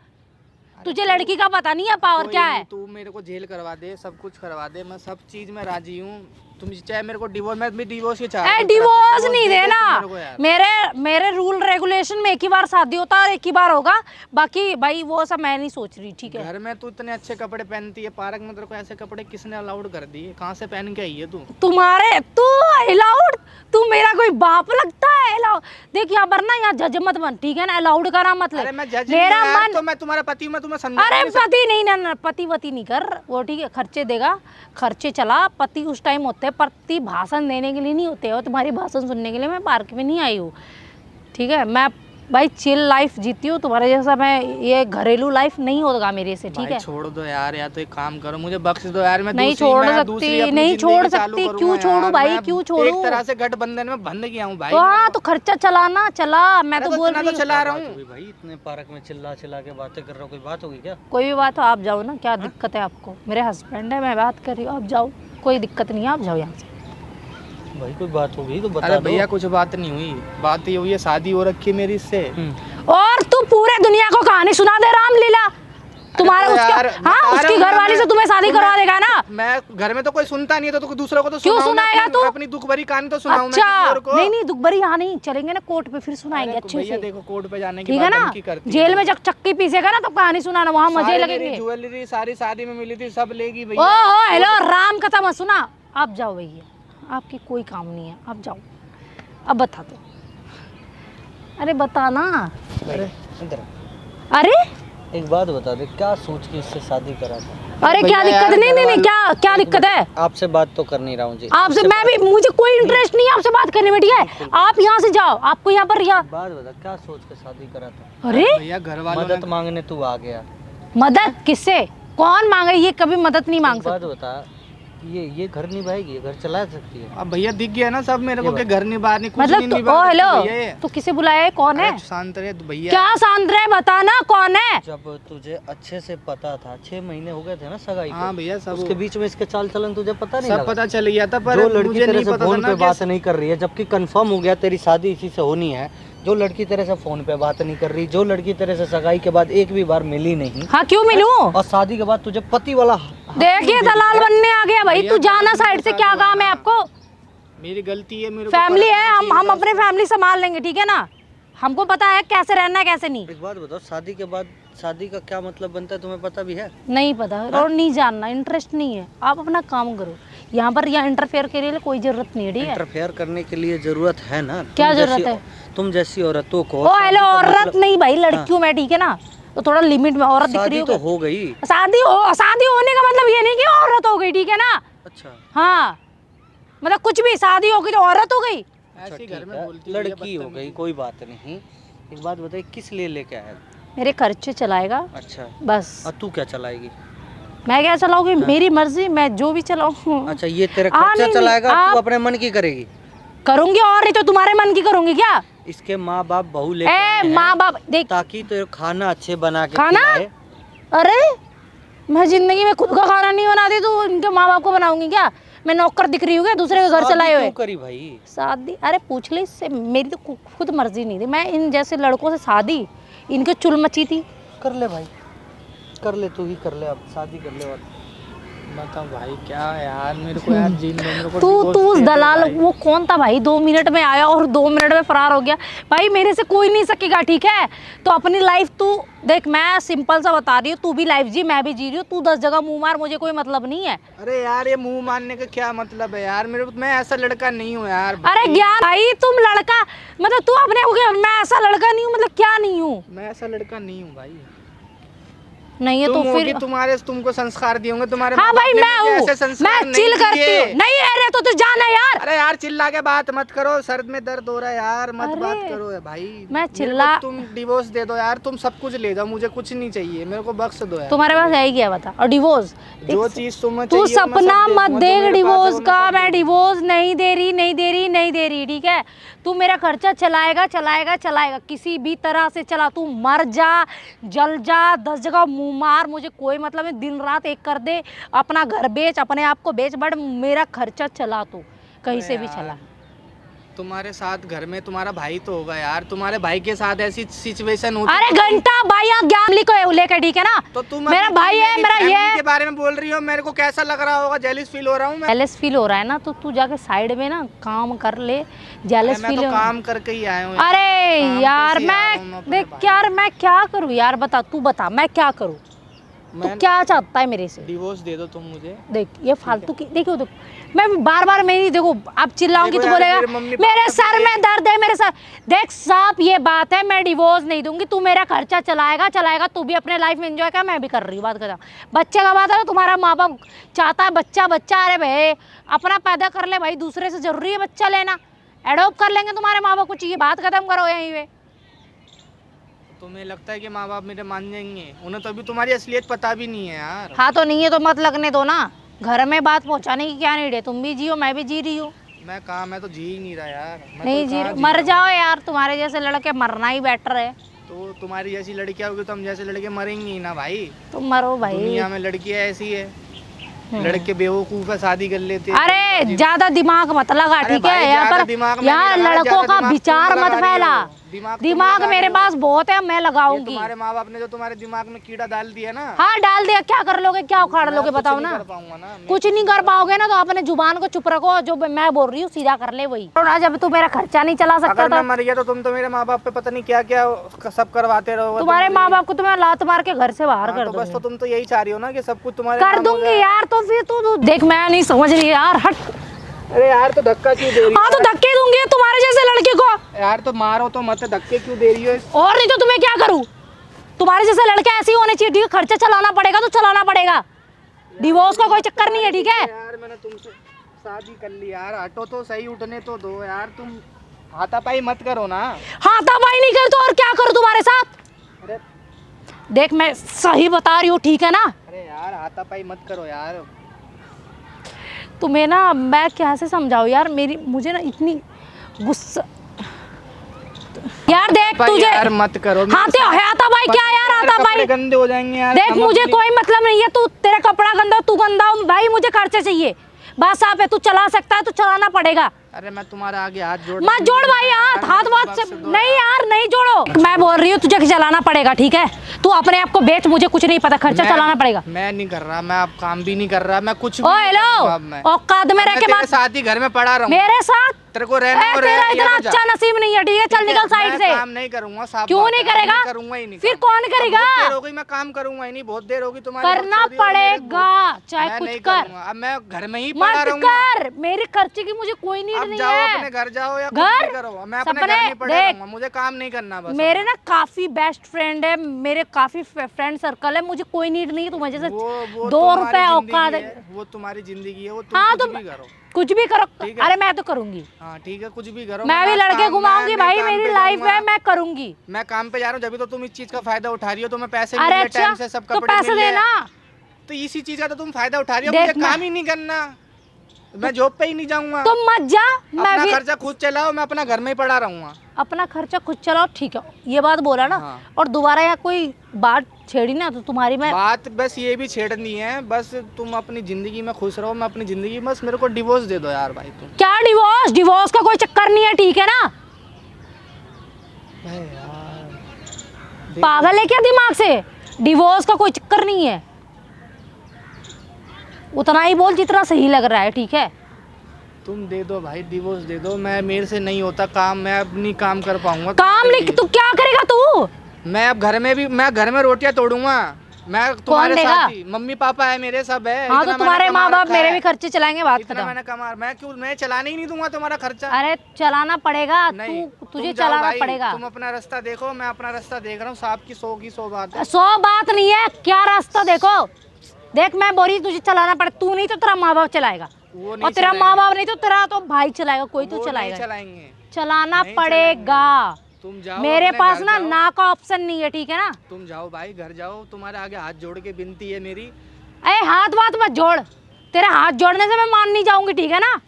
तुझे लड़की का पता नहीं है पावर क्या है। तू मेरे को जेल करवा दे, सब कुछ करवा दे, मैं सब चीज में राजी हूँ। तुम चाहे मेरे को डिवोर्स, मैं भी डिवोर्स ही चाहता हूँ। डिवोर्स नहीं देना। मेरे रूल रेगुलेशन में एक ही बार शादी होता है और एक ही बार होगा, बाकी भाई वो सब मैं नहीं सोच रही, ठीक है? घर में तू इतने अच्छे कपड़े पहनती है, पार्क में तेरे को ऐसे कपड़े किसने अलाउड कर दिए? कहाँ से पहन के आई है तू? तू अलाउड? तू मेरा कोई बाप लगता है अलाउड? देख यहाँ पर ना, यहाँ जज मत बन, ठीक है ना? अलाउड का नाम मत ले। मेरा मन तो, मैं तुम्हारा पति हूं, मैं तुम्हें समझा। अरे पति नहीं ना, पति वती नहीं कर वो, ठीक है? खर्चे देगा, खर्चे चला। पति उस टाइम होते हैं, पति भाषण देने के लिए नहीं होते, और तुम्हारी भाषण सुनने के लिए मैं पार्क में नहीं आई हूँ, ठीक है? मैं भाई चिल लाइफ जीती हूँ, तुम्हारे जैसा मैं ये घरेलू लाइफ नहीं होगा मेरे से, ठीक है? छोड़ दो यार, या तो एक काम करो, मुझे बख्श दो यार। मैं नहीं छोड़ सकती, नहीं छोड़ सकती। क्यों छोड़ू भाई, क्यों छोड़ू? एक तरह से गठबंधन में बंध गया हूँ भाई। तो हाँ, तो खर्चा चलाना चला, मैं तो बोल रही हूँ, चला रहा हूँ भाई। इतने पार्क में चिल्ला चिल्ला के बातें कर रहा हूँ, कोई बात होगी क्या? कोई भी बात हो, आप जाओ ना। क्या दिक्कत है आपको? मेरे हस्बैंड है, मैं बात कर रही हूँ, आप जाओ, कोई दिक्कत नहीं है, आप जाओ यहाँ से। भाई कोई बात होगी तो बता दो। दो। भैया कुछ बात नहीं हुई, बात ये हुई है, शादी हो रखी है मेरी इससे। और तू पूरे दुनिया को कहानी सुना दे रामलीला। तुम्हारा उसकी घरवाली से तुम्हें शादी करवा देगा ना? मैं घर में तो कोई सुनता नहीं है, तो दूसरों को तो क्यों सुनाएगा तू? अपनी दुख भरी कहानी तो सुनाऊं मैं अच्छा, किसी और को। नहीं दुख भरी यहाँ नहीं, चलेंगे ना कोर्ट पे, फिर सुनाएंगे अच्छे से। देखो कोर्ट पे जाने की ठीक है ना? जेल में जब चक्की पीसेगा ना, तब कहानी सुनाना, वहाँ मजे लगेंगे। ज्वेलरी सारी शादी में मिली थी, सब लेगी भैया। ओहो हेलो, राम कथा मत सुना, आप जाओ भैया, आपकी कोई काम नहीं है, आप जाओ। अब बता दो, अरे बता ना। अरे एक बात बता दे, क्या सोच के इससे शादी करा था? अरे क्या दिक्कत? नहीं, क्या दिक्कत है? आपसे बात तो कर नहीं रहा हूँ जी। आपसे मैं भी, मुझे कोई इंटरेस्ट नहीं है आपसे बात करने में, ठीक है? आप यहाँ से जाओ, आपको यहाँ पर बात बता, क्या सोच के शादी करा था? अरे भैया घर वालों मदद मांगने तू आ गया। मदद किससे? कौन मांगे? ये कभी मदद नहीं मांग सकता। बात बता, ये घर निभाएगी, ये घर चला सकती है। अब भैया दिख गया ना सब मेरे को कि घर नहीं बाहर नहीं कुछ मतलब नहीं तो, निभा ओ सकती हेलो, भैया ये। तू किसे बुलाया है? कौन है? अरे शांत रहे तो भैया। क्या शांत रहे, बताना कौन है? जब तुझे अच्छे से पता था, 6 महीने हो गए थे ना सगाई को, हाँ भैया सब उसके बीच में इसके चाल चलन तुझे पता नहीं सब लगा? पता चल गया था पर जो लड़की मुझे तेरे नहीं से पता था फोन ना पे कि बात नहीं कर रही है, जबकि कंफर्म हो गया तेरी शादी इसी से होनी है, जो लड़की तेरे से फोन पे बात नहीं कर रही, जो लड़की तेरे से सगाई के बाद एक भी बार मिली नहीं, हाँ क्यों मिलूं? और शादी के बाद तुझे पति वाला देखिए दलाल बनने आ गया भाई। तू जाना साइड से, क्या काम है आपको? मेरी गलती है, मेरे को फैमिली पता है, नहीं हम चाहिए अपने फैमिली संभाल लेंगे, ठीक है ना? हमको पता है कैसे रहना है कैसे नहीं। एक बात बताओ, शादी के बाद शादी का क्या मतलब बनता है तुम्हें पता भी है? नहीं पता और नहीं जानना, इंटरेस्ट नहीं है। आप अपना काम करो, यहाँ पर यहाँ इंटरफेयर के लिए कोई जरूरत नहीं है, ठीक है? इंटरफेयर करने के लिए जरूरत है ना। क्या जरूरत है? तुम जैसी औरतों को। ओ हेलो, औरत मतलब- नहीं भाई, लड़कियों में, ठीक है ना? तो थोड़ा लिमिट में। औरत दिख रही शादी तो हो, हो गई। शादी होने का मतलब ये नहीं कि औरत हो गई, ठीक है ना? अच्छा हाँ, मतलब कुछ भी, शादी हो गई तो औरत हो गई। अच्छा, ऐसे घर ठीक में है, बोलती है, लड़की हो गई, कोई बात नहीं। एक बात बताइए, किस लिए लेके आया? मेरे खर्चे चलाएगा अच्छा, बस। और तू क्या चलाएगी? मैं क्या चलाऊंगी? मेरी मर्जी, मैं जो भी चलाऊं। अच्छा, ये तेरा हाँ, खर्चा नहीं, चलाएगा, आप- तू अपने मन की करेगी? करूंगी, और नहीं तो तुम्हारे मन की करूंगी क्या? इसके माँ बाप बहू लेके आए हैं, माँ बाप देख, ताकि तेरे खाना अच्छे बना के खाना? खिलाए। अरे मैं जिंदगी में खुद का खाना नहीं बनाती तो इनके माँ बाप को बनाऊंगी क्या? मैं नौकर दिख रही हूँ क्या दूसरे के घर शादी चलाए हुए? क्यों करी भाई? शादी? अरे पूछ ले इससे, मेरी तो खुद मर्जी नहीं थी। मैं इन जैसे लड़कों से शादी, इनके चुल मची थी। कर ले भाई, कर ले, तू ही कर ले, अब शादी कर ले। और बताओ भाई क्या है यार, मेरे को यार जीने दो, मेरे को तू divorce तू उस दे दो दलाल, भाई। वो कौन था भाई? 2 मिनट में आया और 2 मिनट में फरार हो गया। भाई मेरे से कोई नहीं सकेगा, ठीक है? तो अपनी लाइफ तू देख, मैं सिंपल सा बता रही हूँ, तू भी लाइफ जी, मैं भी जी रही हूँ। तू 10 जगह मुंह मार, मुझे कोई मतलब नहीं है। अरे यार ये मुंह मारने का क्या मतलब है यार, मैं ऐसा लड़का नहीं हूँ यार। अरे ज्ञान भाई, तुम लड़का मतलब तू अपने हो गया, मैं ऐसा लड़का नहीं हूँ, मतलब क्या नहीं हूँ? मैं ऐसा लड़का नहीं हूँ भाई। नहीं है तो तुम फिर होगी, तुम्हारे तुमको संस्कार दिए होंगे तुम्हारे हाँ माँ भाई बाप ने मैं मुझे हूँ, ऐसे संस्कार मैं चिल नहीं करती दिए। हूँ। नहीं अरे तो जाना यार। अरे यार चिल्ला के बात मत करो, सर में दर्द हो रहा है यार, मत अरे, बात करो है भाई। मैं मेरे को चिल्ला- तुम डिवोर्स दे दो यार, तुम सब कुछ ले जाओ, मुझे कुछ नहीं चाहिए, मेरे को बख्श दो यार। तुम्हारे पास है ही क्या बता? और डिवोर्स, जो चीज तुम्हें तू चाहिए वो मैं सपना सब दे मत दूंगा, जो देख मेरे पास है डिवोर्स वो मैं का। सब मैं दे डिवोर्स नहीं दे रही, नहीं दे रही, नहीं दे रही, ठीक है? तू मेरा खर्चा चलाएगा, चलाएगा, चलाएगा, किसी भी तरह से चला। तू मर जा, जल जा, 10 जगह मुंह मार, मुझे कोई मतलब नहीं। दिन रात एक कर दे, अपना घर बेच, अपने आप को बेच, बट मेरा खर्चा चला। तू कहीं से भी चला। तुम्हारे साथ घर में तुम्हारा भाई तो होगा यार, तुम्हारे भाई के साथ ऐसी सिचुएशन होती अरे घंटा भाई यहाँ ज्ञान लिखो लेकर, ठीक है ना? तो तुम मेरा अपनी भाई है, मेरी मेरा ये फैमिली के बारे में बोल रही हो, मेरे को कैसा लग रहा होगा, जेलिस फील हो रहा हूँ मैं। जेलस फील हो रहा है ना, तो तू जाके साइड में ना काम कर ले। जेलस मैं फील तो काम करके ही आया हूँ। अरे काम यार कैसे आ रहा हूँ मैं मैं अपने देख भाई? यार मैं क्या करूँ यार? बता, तू बता मैं क्या करूँ? तू मैं क्या चाहता है मेरे से? डिवोर्स दे दो तुम मुझे। देख ये फालतू की, देखो देखो मैं बार बार मेरी, देखो अब चिल्लाऊंगी देखो तो यार, बोलेगा मेरे मम्मी पापा मेरे भी सर है। में दर्द है, मेरे सर। देख साहब ये बात है, मैं डिवोर्स नहीं दूंगी। तू मेरा खर्चा चलाएगा, चलाएगा, तू भी अपने लाइफ में एंजॉय कर, मैं भी कर रही हूँ। बात कर, बच्चे का बात है ना, तुम्हारा माँ बाप चाहता है बच्चा, बच्चा। अरे भाई अपना पैदा कर ले भाई, दूसरे से जरूरी है बच्चा लेना? एडोप्ट कर लेंगे तुम्हारे माँ बाप, कुछ ये बात खत्म करो यहीं पे। तुम्हें लगता है कि माँ बाप मेरे मान जाएंगे? उन्हें तो अभी तुम्हारी असलियत पता भी नहीं है यार। हाँ तो नहीं है तो मत लगने दो ना। घर में बात पहुंचाने की क्या नीड है? तुम भी जियो, मैं भी जी रही हूँ। मैं कहा, मैं तो जी ही नहीं रहा यार। मैं नहीं तो जी, कहाँ मर रहा जाओ यार, तुम्हारे जैसे लड़के मरना ही बेटर है। हूँ? तो तुम्हारी जैसी लड़कियां होगी तो हम जैसे लड़के मरेंगे ही ना भाई। तुम मरो भाई। दुनिया में लड़कियां ऐसी है, लड़के बेवकूफ है, शादी कर लेते हैं। अरे ज्यादा दिमाग मत लगा, अरे ठीक है? भाई, यहाँ ज्यादा पर दिमाग में यहाँ नहीं लगा, लड़कों ज्यादा का दिमाग विचार तुम मत लगा रही हो। फैला। दिमाग तुम दिमाग लगा मेरे रही हो। पास बहुत है, मैं ये लगाऊंगी। तुम्हारे माँ बाप ने जो तुम्हारे दिमाग में कीड़ा डाल दिया ना, हाँ डाल दिया, क्या कर लोगे, क्या उखाड़ मैं लोगे कुछ बताओ नहीं ना? कर पाऊंगा ना मैं। कुछ नहीं कर पाओगे ना, तो अपने जुबान को चुप रखो। जो मैं बोल रही हूँ सीधा कर ले वही। और जब तू मेरा खर्चा नहीं चला सकता अगर मैं था, मर गया तो तुम तो मेरे माँ बाप पे पता नहीं क्या क्या सब करवाते रहोगे। तुम्हारे माँ बाप को तो मैं लात मार के घर से बाहर कर तो बस, दूंगी। तो तुम तो यही चाह रही हो ना कि सब कुछ तुम्हारे कर नाम हो दूंगी जाए। यार। तो फिर तू देख, मैं नहीं समझ रही यार, हट। अरे यार तो धक्का क्यों दे रही हाँ तो धक्के दूंगी तुम्हारे जैसे लड़के को। हो यार? तो मारो तो मत, धक्के क्यों दे रही हो? और नहीं तो तुम्हें क्या करूं? तुम्हारे जैसे लड़के ऐसे ही होने चाहिए, ठीक है? खर्चा चलाना पड़ेगा तो चलाना पड़ेगा। डिवोर्स का कोई चक्कर नहीं है, ठीक है? यार मैंने तुमसे शादी कर ली यार, हटो तो सही, उठने तो दो यार। तुम हाथापाई मत करो ना। हाथापाई नहीं कर तो और क्या करूं तुम्हारे साथ? अरे देख मैं सही बता रही हूँ, ठीक है ना? अरे यार हाथापाई मत करो यार। तुम्हें ना मैं कैसे समझाऊं यार, मुझे ना इतनी गुस्सा यार। देख भाई तुझे यार मत करो। हाँ तो आता भाई क्या यार, आता भाई कपड़े गंदे हो जाएंगे यार। देख मुझे कोई मतलब नहीं है, तू तेरा कपड़ा गंदा हो, तू गंदा हो भाई, मुझे खर्चे चाहिए बस। साफ है, तू चला सकता है तो चलाना पड़ेगा। अरे मैं तुम्हारे आगे हाथ जोड़। मत जोड़ भाई, हाथ नहीं यार, नहीं जोड़ो। मैं बोल रही हूँ तुझे चलाना पड़ेगा, ठीक है? तू अपने आप को बेच, मुझे कुछ नहीं पता, खर्चा चलाना पड़ेगा। मैं नहीं कर रहा, मैं अब काम भी नहीं कर रहा, मैं कुछ ओ हेलो, औकात में रह के बात। साथ ही घर में पड़ा रहूं मेरे साथ तेरे को रहना और तेरा इतना अच्छा नसीब नहीं है, ठीक है? चल निकल साइड से। काम नहीं करूंगा। साफ क्यों बात नहीं है, करेगा? करूंगा ही नहीं। फिर कौन करेगा? बहुत देर हो गई, मैं काम करूंगा ही नहीं। बहुत देर होगी तुम्हारी। करना पड़ेगा चाहे कुछ कर। अब मैं घर में ही पड़ा मत रहूंगा। कर, मेरे खर्चे की मुझे कोई नीड नहीं जाओ है। अपने घर जाओ या कुछ घर? भी करो, मैं अपने घर में पड़ा रहूंगा। मुझे काम नहीं करना बस। मेरे ना काफी बेस्ट फ्रेंड है, मेरे काफी फ्रेंड सर्कल है, मुझे कोई नीड नहीं है तुम्हें जैसे वो 2 रुपए औकात है। वो तुम्हारी जिंदगी है, वो हाँ तुम तो कुछ भी करो। कुछ भी करो। अरे मैं तो करूंगी। हाँ ठीक है, कुछ भी करो। मैं भी लड़के घुमाऊंगी भाई, मेरी लाइफ है, मैं करूंगी। मैं काम पे जा रहा हूँ, जब तो तुम इस चीज का फायदा उठा रही हो। तुम्हें पैसे अरे मिल अच्छा, टाइम से, सब तो कपड़े पैसे मिल रहे हैं। देना। तो इसी चीज का तो तुम फायदा उठा रही हो। मुझे काम ही नहीं करना, मैं जॉब पे ही नहीं जाऊंगा। तुम मत जा, मैं अपना भी खर्चा खुद चलाओ, मैं अपना घर में ही पड़ा रहूंगा। अपना खर्चा खुद चलाओ, ठीक है? ये बात बोला ना। हाँ। और दोबारा यहाँ कोई बात छेड़ी ना तो तुम्हारी मैं बात बस ये भी छेड़नी है, बस तुम अपनी जिंदगी में खुश रहो, मैं अपनी जिंदगी। बस मेरे को डिवोर्स दे दो यार भाई। तुम क्या डिवोर्स? डिवोर्स का कोई चक्कर नहीं है, ठीक है ना? यार पागल है क्या दिमाग से? डिवोर्स का कोई चक्कर नहीं है, उतना ही बोल जितना सही लग रहा है, ठीक है? तुम दे दो भाई, डिवोर्स दे दो। मैं मेरे से नहीं होता काम, मैं अब नहीं काम कर पाऊंगा। काम नहीं, तू क्या करेगा तू? मैं अब घर में भी, मैं घर में रोटियां तोड़ूंगा। मैं तुम्हारे देगा? साथ ही, मम्मी पापा है मेरे, सब है। हाँ तो इतना तुम्हारे मैंने माँ कमा बाप रखा मेरे है। भी खर्चे चलाएंगे, बात इतना खत्म। मैंने कमा, मैं चलाने ही नहीं दूंगा तुम्हारा खर्चा। अरे चलाना पड़ेगा, नहीं, तुझे तुम जाओ चलाना भाई, पड़ेगा। तुम अपना रास्ता देखो, मैं अपना रास्ता देख रहा हूँ। साहब की 100 बात है। 100 बात नहीं है, क्या रास्ता देखो। देख मैं बोरी, तुझे चलाना पड़े, तू नहीं तो तेरा माँ बाप चलाएगा, वो नहीं और तेरा माँ बाप नहीं तो तेरा तो भाई चलाएगा, कोई तो वो नहीं चलाएगा। चलाएंगे। चलाना नहीं पड़ेगा। तुम जाओ, मेरे अपने पास घर ना जाओ। ना का ऑप्शन नहीं है, ठीक है ना? तुम जाओ भाई, घर जाओ। तुम्हारे आगे हाथ जोड़ के विनती है मेरी। अरे हाथ बात मत जोड़, तेरे हाथ जोड़ने से मैं मान नहीं जाऊंगी, ठीक है ना?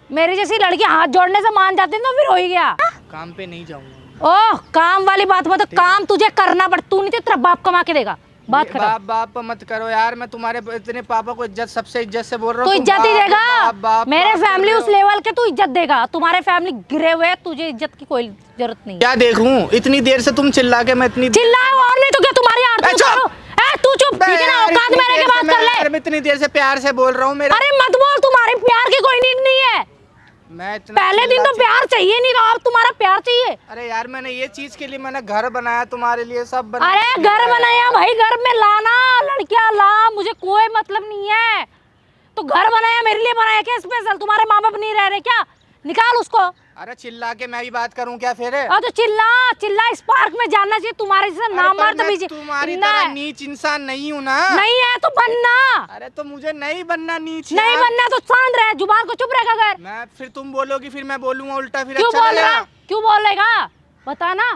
मेरी जैसी लड़की हाथ जोड़ने से मान जाती तो फिर हो ही गया। काम पे नहीं जाऊंगा। ओह काम वाली बात मत, काम तुझे करना पड़, तू नहीं तो तेरा बाप कमा के देगा, बात खत्म। बाप मत करो यार, मैं तुम्हारे इतने पापा को इज्जत, सबसे इज्जत से बोल रहा तू हूँ। इज्जत ही देगा, मेरे बाप फैमिली कर उस रहे हो। लेवल के तू इज्जत देगा, तुम्हारे फैमिली गिरे हुए हैं, तुझे इज्जत की कोई जरूरत नहीं है। क्या देखूं? इतनी देर से तुम चिल्ला के, मैं इतनी चिल्लाए और नहीं तो क्या तुम्हारी आरती उतारो। ए तू चुप, ठीक है ना? औकात में रह के बात कर ले। मैं इतनी देर से प्यार से बोल रहा हूँ। मेरा अरे मत बोल, तुम्हारे प्यार की कोई नीड नहीं है। मैं इतना पहले दिन तो प्यार चाहिए नहीं था, अब तुम्हारा प्यार चाहिए। अरे यार, मैंने ये चीज के लिए मैंने घर बनाया तुम्हारे लिए, सब बनाया। अरे घर बनाया भाई, घर में लाना, लड़कियां ला, मुझे कोई मतलब नहीं है। तो घर बनाया मेरे लिए बनाया क्या स्पेशल? तुम्हारे माँ बाप नहीं रह रहे क्या? निकाल उसको। अरे चिल्ला के मैं भी बात करूं क्या फिर? तो चिल्ला चिल्ला, इस पार्क में जाना चाहिए, तुम्हारे जैसा नाम मार तो बीजी तुम्हारी तरह नीच इंसान नहीं हूँ ना। नहीं है तो बनना। अरे तो मुझे नहीं बनना नीच नहीं यार। बनना तो शांत रहे, जुबान को चुप रहेगा। अगर मैं फिर तुम बोलोगी, फिर मैं बोलूंगा उल्टा, फिर क्यों अच्छा बोल रहा, लगेगा? क्यों बोलेगा बता ना।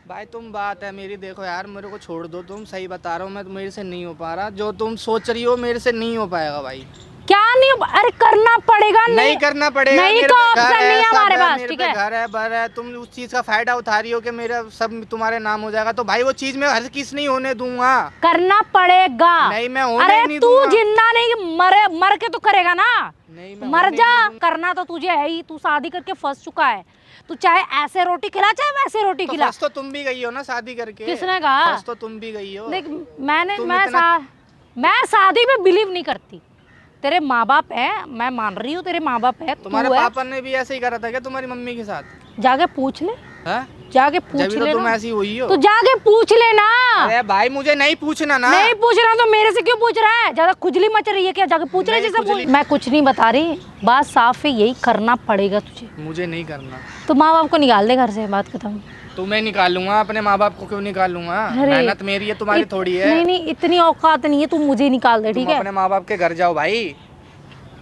भाई तुम बात है मेरी, देखो यार मेरे को छोड़ दो। तुम सही बता रहा हूँ, मैं मेरे से नहीं हो पा रहा। जो तुम सोच रही हो मेरे से नहीं हो पाएगा भाई। क्या नहीं? अरे करना पड़ेगा। नहीं करना पड़ेगा। नहीं मेरे तो पे घर ऑप्शन नहीं है सब हमारे पास, मेरे ठीक पे है? घर है, बर है। तुम उस चीज का फायदा उठा रही हो कि मेरा सब तुम्हारे नाम हो जाएगा। तो भाई वो चीज मैं हर किस नहीं होने दूंगा। करना पड़ेगा। नहीं मैं होने अरे ही नहीं तू दूंगा। जिंदा नहीं, मर के तो करेगा ना। नहीं मैं मर होने जा, नहीं दूंगा। करना तो तुझे है ही। तू शादी करके फंस चुका है, तू चाहे ऐसे रोटी खिला चाहे वैसे रोटी तो खिला। फंस तो तुम भी गई हो ना शादी करके। किसने कहा? फंस तो तुम भी गई हो। देख तुम इतना- मैं शादी में बिलीव नहीं करती। तेरे माँ बाप है, मैं मान रही हूँ, तेरे माँ बाप है, तुम्हारे तू है। पापा ने भी ऐसे ही करा था क्या तुम्हारी मम्मी के साथ? जाके पूछ ले, हाँ? जाके पूछ जब तो ले तुम ना। ऐसी हुई हो। तू जाके पूछ लेना। अरे भाई मुझे नहीं पूछना ना। नहीं पूछ रहा तो मेरे से क्यों पूछ रहा है? ज्यादा खुजली मच रही है क्या? जाके पूछ ले नहीं, जैसे खुजली- मैं कुछ नहीं बता रही, बात साफ है, यही करना पड़ेगा तुझे। मुझे नहीं करना। तो माँ बाप को निकाल दे घर से, बात खत्म। तुम्हें निकालूंगा, अपने माँ बाप को क्यों निकालूंगा? मेहनत मेरी है, तुम्हारी थोड़ी है। नहीं नहीं, इतनी औकात नहीं है, तू मुझे निकाल दे, ठीक तुम है? अपने माँ बाप के घर जाओ भाई।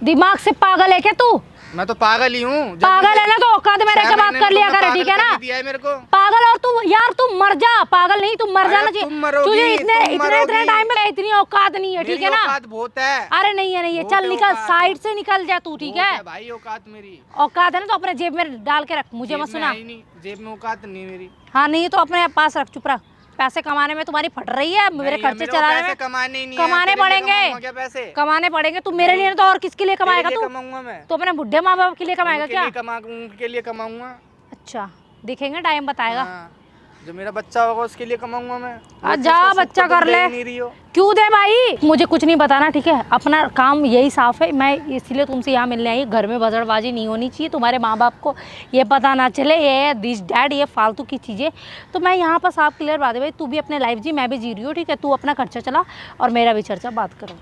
दिमाग से पागल है क्या तू? मैं तो पागल ही हूँ। पागल है ना तो औकात में रह के बात कर लिया करे, ठीक है ना। दिया है मेरे को पागल। और तू यार तू मर जा, पागल नहीं, तू मर जाना चाहिए। तुम मरोगी, तुझे इतने तुम इतने मरोगी। टाइम में इतनी औकात नहीं है, ठीक है ना। औकात बहुत है। अरे नहीं है, नहीं है, बहुत चल है निकल, औकात। साइड से निकल जा तू, ठीक है। भाई औकात मेरी औकात है ना तो अपने जेब में डाल के रख, मुझे मत सुना। जेब में औकात नहीं मेरी। हाँ नहीं है तो अपने पास रख, चुप रख। पैसे कमाने में तुम्हारी फट रही है, मेरे नहीं, खर्चे मेरे को चलाने पैसे में कमाने ही नहीं कमाने है। तेरे लिए पड़ेंगे, कमाऊंगा क्या पैसे? कमाने पड़ेंगे। तू मेरे लिए तो और किसके लिए कमाएगा तेरे लिए तू? कमाऊंगा मैं। तो अपने बुढ़े माँ बाप के लिए कमाएगा क्या? उनके लिए कमाऊंगा। अच्छा देखेंगे, टाइम बताएगा। हाँ, जो मेरा बच्चा होगा उसके लिए कमाऊंगा मैं। जा बच्चा कर ले। नहीं रही हो। क्यों दे भाई, मुझे कुछ नहीं बताना, ठीक है। अपना काम यही साफ है, मैं इसलिए तुमसे यहाँ मिलने आई। घर में बजड़बाजी नहीं होनी चाहिए, तुम्हारे माँ बाप को ये पता ना चले ये दिस डैड, ये फालतू की चीज़ें। तो मैं यहाँ पर साफ क्लियर बात है भाई, तू भी अपने लाइफ जी, मैं भी जी रही हूँ, ठीक है। तू अपना खर्चा चला और मेरा भी खर्चा, बात करो,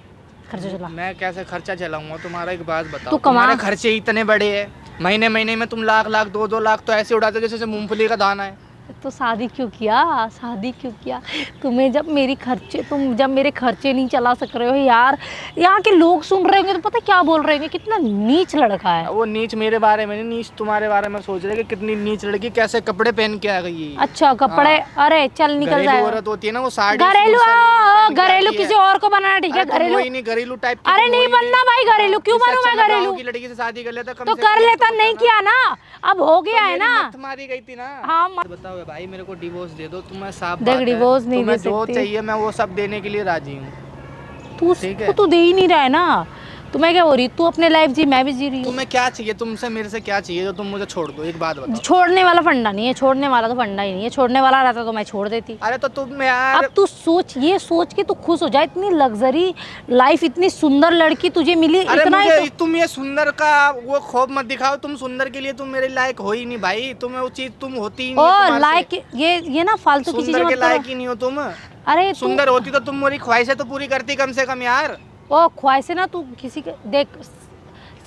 खर्चा चला। मैं कैसे खर्चा चलाऊंगा? तुम्हारा एक बात बताओ। तू कमा। तुम्हारे खर्चे इतने बड़े हैं, महीने महीने में तुम लाख लाख 2-2 लाख तो ऐसे उड़ाते हो जैसे मूंगफली का दाना है। तो शादी क्यों किया, शादी क्यों किया? तुम्हें जब मेरे खर्चे नहीं चला सक रहे हो यार, यहाँ के लोग सुन रहे होंगे तो पता क्या बोल रहे होंगे, कितना नीच लड़का है। वो नीच मेरे बारे में नहीं, नीच तुम्हारे बारे में सोच रहे कि कितनी नीच लड़की कैसे कपड़े पहन के आ गई है। अच्छा कपड़े, अरे चल निकल जाए। औरत होती है ना वो साड़ी घरेलू किसी और को बनाना, ठीक है। घरेलू नहीं, घरेलू टाइप। अरे नहीं बनना भाई, घरेलू क्यों बनूं मैं? घरेलू की लड़की से शादी कर लेता तो कर लेता, नहीं किया ना, अब हो गया है ना। मारी गई थी ना। हाँ बताओ भाई, मेरे को डिवोर्स दे दो। तुम्हें साफ देख, डिवोर्स नहीं दे जो सकती। चाहिए मैं वो सब देने के लिए राजी हूँ। ठीक है। तू दे ही नहीं रहा है ना, तुम्हें क्या हो रही? तू अपने लाइफ जी, मैं भी जी रही हूँ। तुम्हें क्या चाहिए? तुमसे मेरे से क्या चाहिए जो तुम मुझे छोड़ दो? एक बात बताओ। छोड़ने वाला फंडा नहीं है, छोड़ने वाला तो फंडा ही नहीं है। छोड़ने वाला रहता तो मैं छोड़ देती। अरे तो तुम यार, अब तू सोच, ये सोच के तू खुश हो जाए, इतनी लग्जरी लाइफ, इतनी सुंदर लड़की तुझे मिली। अरे इतना मुझे ही तुम ये सुंदर का वो खौफ मत दिखाओ। तुम सुंदर के लिए तुम मेरे लायक हो ही नहीं भाई। तुम्हें वो चीज तुम होती ही नहीं। ओ लाइक ये ना फालतू की चीजें सुंदर के मत लायक करो। ही नहीं हो तुम। अरे सुंदर होती तो तुम मेरी ख्वाहिशें तो पूरी करती कम से कम यार। ओ ख्वाहिश ना, तू किसी के देख,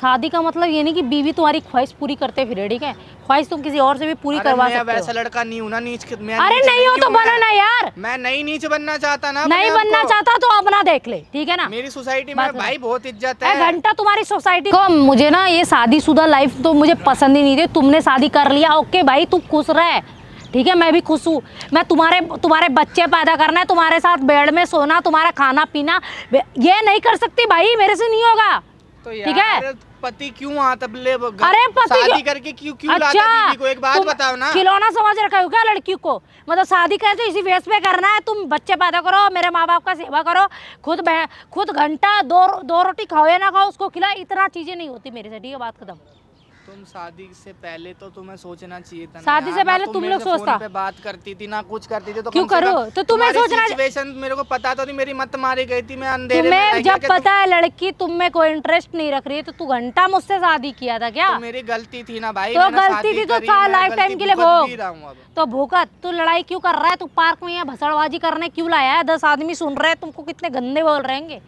शादी का मतलब ये नहीं कि बीवी तुम्हारी ख्वाहिश पूरी करते फिर, ठीक है। ख्वाहिश तुम किसी और से भी पूरी करवा सकते हो। वैसा लड़का नहीं हूँ ना नीच। अरे नहीं हो तो बना ना यार। मैं नहीं नीच बनना चाहता ना। नहीं बनना चाहता तो अपना देख ले, ठीक है ना। मेरी सोसाइटी में भाई बहुत इज्जत है। घंटा तुम्हारी सोसाइटी को, मुझे ना ये शादीशुदा लाइफ तो मुझे पसंद ही नहीं थी। तुमने शादी कर लिया, ओके भाई, तू खुश रहे, ठीक है। मैं भी खुश हूँ। मैं तुम्हारे बच्चे पैदा करना है, तुम्हारे साथ बेड में सोना, तुम्हारा खाना पीना, ये नहीं कर सकती भाई, मेरे से नहीं होगा। तो ठीक है। पति क्यों आता? अरे पति शादी करके क्यों लाता बीवी को? एक बात बताओ ना। खिलौना समझ रखा हो क्या लड़की को? मतलब शादी करे तो इसी बेस पे करना है। तुम बच्चे पैदा करो, मेरे माँ बाप का सेवा करो, खुद घंटा दो रोटी खाओ या ना खाओ, उसको खिलाओ, इतना चीजें नहीं होती मेरे से, ठीक है। बात खत्म। तुम शादी से पहले तो तुम्हें सोचना चाहिए था। शादी से पहले तुम लोग सोचता पे बात करती थी ना, कुछ करती थी तो क्यों करो? तो तुम्हें सोचना, सिचुएशन मेरे को पता तो थी, मेरी मत मारी गई थी, मैं अंधेरे तुम्हें में जब पता है लड़की तुम में कोई इंटरेस्ट नहीं रख रही है तो तू घंटा मुझसे शादी किया था क्या? तो मेरी गलती थी ना भाई। तो गलती थी तो लाइफ टाइम के लिए भोग। तो भूकत, तू लड़ाई क्यों कर रहा है? तू पार्क में यहाँ भसड़बाजी करने क्यों लाया है? 10 आदमी सुन रहे हैं तुमको, कितने गंदे बोल रहे हैं,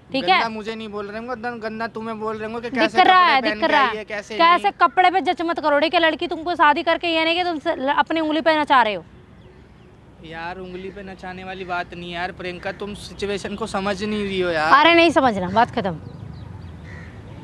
ठीक है। मुझे नहीं बोल रहे होंगे, गंदा तुम्हें बोल रहे होंगे कि दिख कैसे रहा है, कपड़े दिख पहन रहा के आई है, कैसे कपड़े पे जज मत करो, ठीक है। लड़की तुमको शादी करके ये नहीं कि तुम अपनी उंगली पे नचा रहे हो। यार उंगली पे नचाने वाली बात नहीं यार प्रियंका, तुम सिचुएशन को समझ नहीं रही हो यार। अरे नहीं समझना, बात खत्म।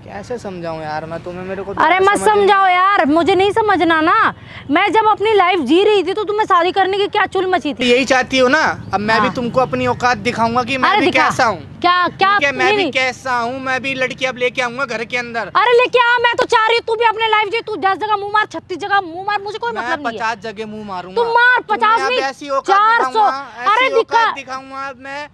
कैसे समझाऊं यार मैं तुम्हें? मेरे को अरे मत समझाओ यार, मुझे नहीं समझना ना। मैं जब अपनी लाइफ जी रही थी तो तुम्हें शादी करने की क्या चुल मची थी? यही चाहती हो ना? अब मैं भी तुमको अपनी औकात दिखाऊंगा कि मैं भी कैसा हूँ। क्या मैं भी कैसा हूँ? मैं भी लड़की अब लेके आऊंगा घर के अंदर। अरे लेके आ, मैं तो चाह रही हूँ तू भी अपने लाइफ जी। तू 10 जगह मुंह मार, 36 जगह मुंह मार, मुझे कोई मतलब नहीं है। 50 जगह मुंह मारूंगा। तुम मार 50 नहीं 400। अरे दिखाऊंगा मैं।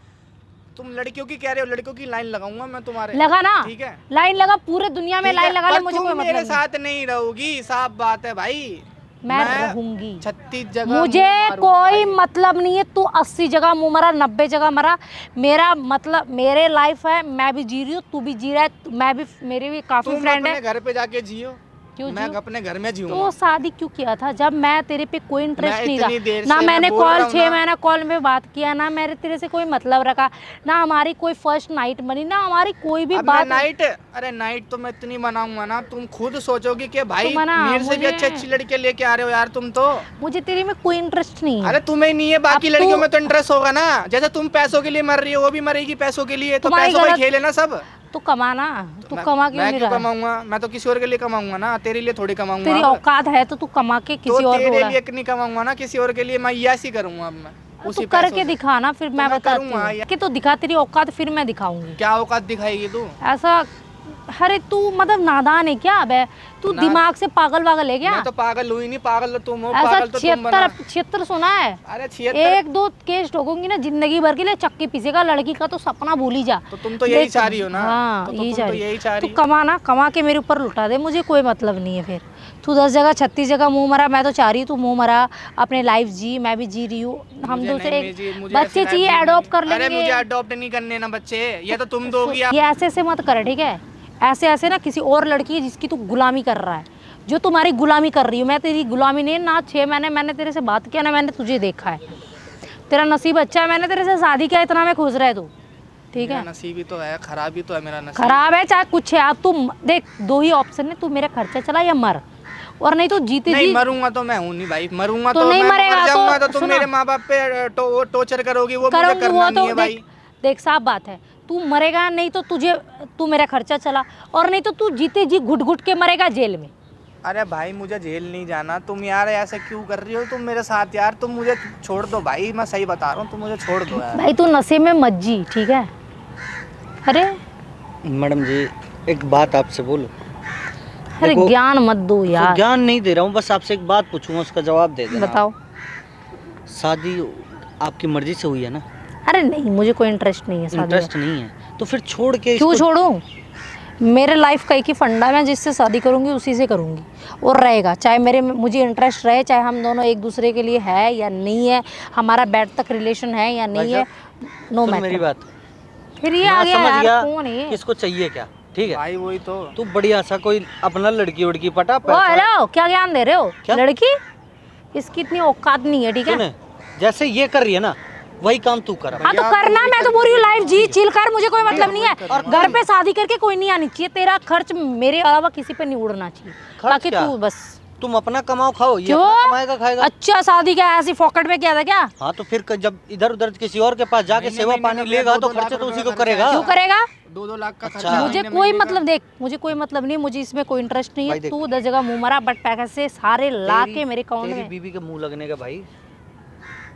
तुम लड़कियों की कह रहे हो, लड़कियों की लाइन लगाऊंगा मैं तुम्हारे। लगा ना, ठीक है, लाइन लगा, पूरे दुनिया में लाइन लगा ले, मुझे कोई मतलब मेरे साथ नहीं रहोगी, साफ बात है भाई। मैं रहूंगी 36 जगह, मुझे कोई मतलब नहीं है। तू 80 जगह मुंह मरा, 90 जगह मरा, मेरा मतलब मेरे लाइफ है, मैं भी जी रही हूँ, तू भी जी रहा है, मैं भी, मेरे भी काफी फ्रेंड है। घर पे जाके जियो। क्यों मैं अपने घर में जीऊंगा। तो शादी क्यों किया था जब मैं तेरे पे कोई इंटरेस्ट नहीं था ना? मैं मैंने बोल कॉल रहा हूं 6 महीना कॉल में बात किया ना, मेरे तेरे से कोई मतलब रखा ना, हमारी कोई फर्स्ट नाइट बनी ना, हमारी कोई भी बात। नाइट, अरे नाइट तो मैं इतनी मनाऊंगा ना, तुम खुद सोचोगे कि भाई मेरे से भी अच्छी लड़के लेके आ रहे हो यार तुम तो। मुझे तेरे में कोई इंटरेस्ट नहीं है। अरे तुम्हें नहीं है, बाकी लड़कियों में तो इंटरेस्ट होगा ना। जैसे तुम पैसों के लिए मर रही हो, वो भी मरेगी पैसों के लिए, तो पैसों का खेल है ना सब। तो कमा ना, तू कमा क्यों मैं नहीं क्यों रहा? कमाऊंगा? मैं तो किसी और के लिए कमाऊंगा ना, तेरे लिए थोड़ी कमाऊंगा। तेरी औकात है तो तू कमा के तो किसी और को तेरे उड़ा। लिए नहीं कमाऊंगा ना, किसी और के लिए मैं ऐसी करूंगा अब मैं तू उसी करके पैसों से। दिखा ना, फिर मैं मैं बताती करूंगा हूँ या- कि तू दिखा तेरी औकात, फिर मैं दिखाऊंगी। क्या औकात दिखाएगी तू? ऐसा, अरे तू मतलब नादान है क्या? बे तू ना- दिमाग से पागल वागल है क्या? मैं तो पागल हुई नहीं, पागल तो तुम हो, ऐसा पागल तो तुम बना। 76 सुना है? अरे 76 एक दो केस ठोकूंगी ना जिंदगी भर के लिए, चक्की पीसेगा। लड़की का तो सपना भूल ही जा। तो तुम तो यही देख- चाह रही हो ना। हाँ, तो यही तुम चाह तो रही। यही चाह तू रही हो। कमा ना, कमा के मेरे ऊपर लुटा दे, मुझे कोई मतलब नहीं है। फिर तू 10 जगह 36 जगह मुंह मरा, मैं तो चाह रही हूँ तू मुंह मरा, अपने लाइफ जी, मैं भी जी रही हूँ। हम मुझे दूसरे नहीं, मुझे बच्चे ऐसी चाहिए, life जीनी अडॉप्ट है। कर लेंगे। अरे मुझे अडॉप्ट नहीं करने ना बच्चे, ये तो तुम दोगी। ये ऐसे ऐसे मत कर, ठीक है? ऐसे ऐसे ना किसी और लड़की है जिसकी तू गुलामी कर रहा है, जो तुम्हारी गुलामी कर रही हूँ मैं। तेरी गुलामी नहीं ना। 6 महीने मैंने तेरे से बात किया ना, मैंने तुझे देखा है। तेरा नसीब अच्छा है, मैंने तेरे से शादी किया, इतना में खुश रहे तू, ठीक मेरा है? नसीब ही तो है, खराब ही तो है मेरा नसीब। खराब है चाहे कुछ है, अब तू देख, दो ही ऑप्शन है, तू मेरा खर्चा चला या मर, और नहीं तो जीते नहीं जी। मरूंगा तो मैं हूँ नहीं भाई, मरूंगा तो तो नहीं मैं मरेगा मर जाऊंगा तो तुम सुनो। मेरे माँ बाप पे टॉर्चर करोगी, वो मुझे करूंगी करना वो नहीं तो है भाई। देख साफ बात है, तू मरेगा नहीं तो तुझे, तू मेरा खर्चा चला, और नहीं तो तू जीते जी घुट घुट के मरेगा जेल में। अरे भाई मुझे जेल नहीं जाना, तुम यार ऐसे क्यों कर रही हो तुम मेरे साथ यार? तुम मुझे छोड़ दो भाई, मैं सही बता रहा हूँ, तुम मुझे छोड़ दो यार। भाई तू नशे में मत जी, ठीक है? अरे मैडम जी एक बात आपसे बोलूं? अरे देखो, ज्ञान मत दो तो यार। ज्ञान नहीं दे रहा हूँ, बस आपसे एक बात पूछूंगा, उसका जवाब दे देना। बताओ। शादी आपकी मर्जी से हुई है ना? अरे नहीं, मुझे कोई इंटरेस्ट नहीं है शादी इंटरेस्ट में। नहीं है तो फिर छोड़ के क्यों इसको- छोड़ूं? मेरे लाइफ का एक ही फंडा है, मैं जिससे शादी करूंगी उसी से करूंगी, और रहेगा चाहे मुझे इंटरेस्ट रहे, चाहे हम दोनों एक दूसरे के लिए है या नहीं है, हमारा बैठ तक रिलेशन है या नहीं है, नो सुन मेरी मैटर। बात, फिर ये मैं आ गया समझ यार, गया कौन है ये? किसको चाहिए क्या, ठीक है? भाई वही तो। तू बढ़िया सा कोई अपना लड़की उड़की पटा ओ पैसा- हेलो, क्या ज्ञान दे रहे हो? क्या? लड़की इसकी इतनी औकात नहीं है, ठीक है? सुने, जैसे ये कर रही है ना वही काम तू कर। हाँ तो करना, मैं तो पूरी लाइफ जी चिल कर, मुझे कोई मतलब नहीं है। और घर पे शादी करके कोई नहीं आनी चाहिए, तेरा खर्च मेरे अलावा किसी पे नहीं उड़ना चाहिए। खर्च बाकी क्या? तू बस तुम अपना कमाओ खाओ, ये क्यों? अपना कमाएगा खाएगा। अच्छा, शादी क्या ऐसी फोकट में किया था क्या? हाँ तो फिर जब इधर उधर किसी और के पास जाके सेवा पानी लेगा तो खर्चे तो उसी को करेगा। क्यों करेगा? 2-2 लाख का अच्छा। खर्चा मुझे महीने में कोई मिलेगा। मतलब, देख मुझे कोई मतलब नहीं, मुझे इसमें कोई इंटरेस्ट नहीं भाई है। देख, तू 10 जगह मुंह मरा, बट पैसे सारे ला के तेरी- मेरे अकाउंट तेरी में। बीवी के मुंह लगने का भाई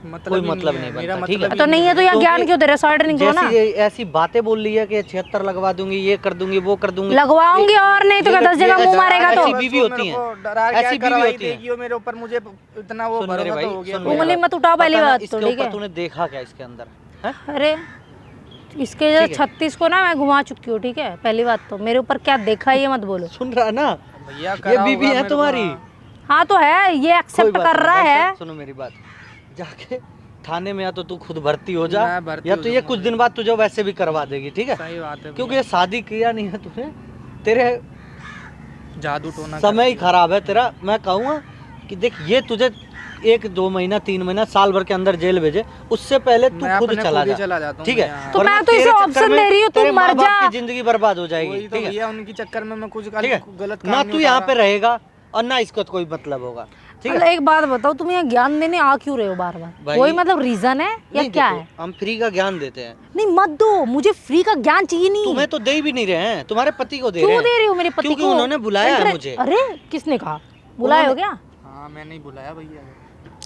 मतलब कोई ही मतलब है, नहीं मेरा बनता, ठीक है? मतलब तो नहीं है तो यहाँ ज्ञान क्योंकि क्यों दे रहे? साइड नहीं करो ना। जैसी ऐसी बातें बोल रही है कि 76 लगवा दूंगी, ये कर दूंगी, वो कर दूंगी, लगवाऊंगी, और नहीं तो क्या 10 जगह मुंह मारेगा तो? ऐसी बीवी होती हैं, ऐसी बीवी होती हैं। देगी वो मेरे ऊपर, मुझे इतना वो सुन मेरे भरोसा भाई, तो हो गया। सुन मेरी उंगली बात। मत उठाओ पहली पता ना बात तो, इसके ठीक ऊपर है? तूने देखा क्या इसके अंदर हैं? अरे इसके जो 36 को ना मैं घुमा चुकी हूँ, ठीक है? पहली बात तो मेरे ऊपर क्या देखा है ये मत बोलो। सुन रहा ना, भैया ये करा बीवी होगा है मेरे को, तुम्हारी। हाँ। हाँ तो है, ये कोई एक्सेप्ट बात कर नहीं, रहा भाई है। साहब, सुनो मेरी बात, जाके थाने में या तो तू खुद भर्ती हो जा, मैं भर्ती या हो तो ये जाऊंगा कुछ दिन बाद तुझे वैसे भी करवा देगी, ठीक है? सही बात है क्योंकि ये शादी किया नहीं है तूने, तेरे भैया। जादू टोना समय ही खराब है तेरा। मैं कहूँगा कि देख, ये तुझे 1-2 महीना 3 महीना साल भर के अंदर जेल भेजे, उससे पहले तू मैं खुद अपने चला खुद ही जा, चला जाता हूँ ठीक है? भैया। तो वरना मैं तो इसे तेरे चक्कर ऑप्शन में दे रही हूँ, तू तेरे मर माँ बाप जा। की जिंदगी बर्बाद हो जाएगी, वही तो ठीक है? भैया, उनके चक्कर में मैं कुछ ठीक है? गलत ना काम तू नहीं यहाँ उठा पे रहेगा और ना इसको कोई मतलब होगा, ठीक है? मतलब एक बात बताओ, तुम यहाँ ज्ञान देने आ क्यों रहे हो बार बार? भाई, कोई मतलब रीजन है या नहीं, क्या देखो, है? हम फ्री का ज्ञान देते हैं, नहीं मत दो, मुझे फ्री का ज्ञान चाहिए नहीं। तुम्हें तो दे भी नहीं रहे हैं, तुम्हारे पति को दे रहे क्यों हैं। दे रही हो मेरे पति को? क्योंकि उन्होंने बुलाया है मुझे। अरे किसने कहा? बुलाया हो क्या? हाँ मैं नहीं बुलाया भैया,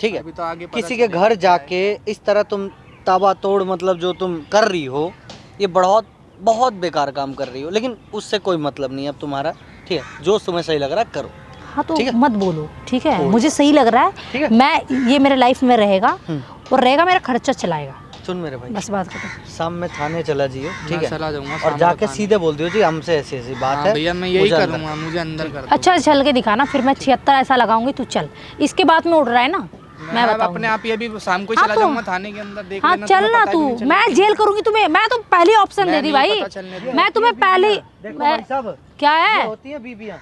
ठीक है? अभी तो आगे पता किसी के चलेगा घर जाके इस तरह तुम ताबड़तोड़ मतलब जो तुम कर रही हो, ये बहुत बहुत बेकार काम कर रही हो, लेकिन उससे कोई मतलब नहीं है अब तुम्हारा, ठीक है? जो तुम्हें सही लग रहा है करो। हाँ तो ठीक है? मत बोलो, ठीक है? कोई- मुझे सही लग रहा ठीक है, है? मैं ये मेरे लाइफ में रहेगा हम्म। और रहेगा, मेरा खर्चा चलाएगा, सुन मेरे भाई, बस बात खत्म। शाम में थाने चला जियो, ठीक मैं है? चला जाऊंगा और शाम जाके को थाने। सीधे बोल दियो जी हमसे ऐसी ऐसी बात हाँ है भैया मैं यही मुझे अंदर- करूंगा, मुझे अंदर कर दो। अच्छा चल के दिखाना, फिर मैं 76 ऐसा लगाऊंगी, तू चल। इसके बाद में उड़ रहा है ना, मैं अब बताऊंगी। अपने आप ही अभी शाम को ही हाँ चला तो- जाऊंगा थाने के अंदर, देख हाँ लेना, चल तुम्हें ना पता भी तू, नहीं चलेगा। मैं जेल करूंगी तुम्हें, मैं तो पहली ऑप्शन मैं दे दी नहीं भाई, पता चलने दिया। मैं तुम्हें पहली। देखो मैं- भाई साहब, क्या ये है? होती है बीबियां।